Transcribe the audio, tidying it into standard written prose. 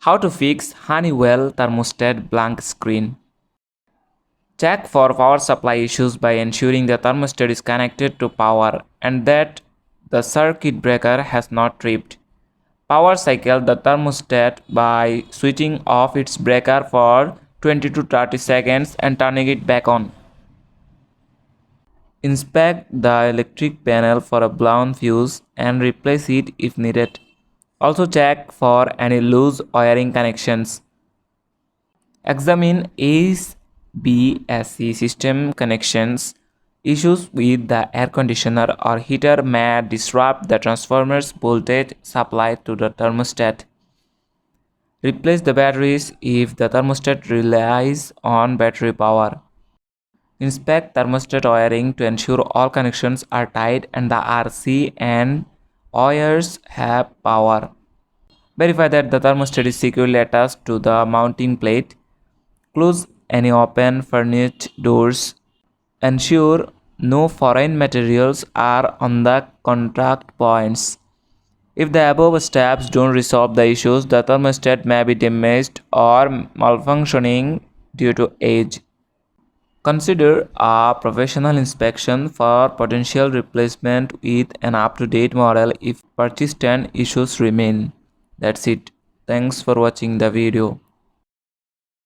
How to fix Honeywell Thermostat blank screen. Check for power supply issues by ensuring the thermostat is connected to power and that the circuit breaker has not tripped. Power cycle the thermostat by switching off its breaker for 20 to 30 seconds and turning it back on. Inspect the electric panel for a blown fuse and replace it if needed. Also check for any loose wiring connections. Examine HVAC system connections. Issues with the air conditioner or heater may disrupt the transformer's voltage supply to the thermostat. Replace the batteries if the thermostat relies on battery power. Inspect thermostat wiring to ensure all connections are tight and the RC and wires have power. Verify that the thermostat is securely attached to the mounting plate. Close any open furnished doors. Ensure no foreign materials are on the contact points. If the above steps don't resolve the issues, the thermostat may be damaged or malfunctioning due to age. Consider a professional inspection for potential replacement with an up-to-date model if persistent issues remain. That's it. Thanks for watching the video.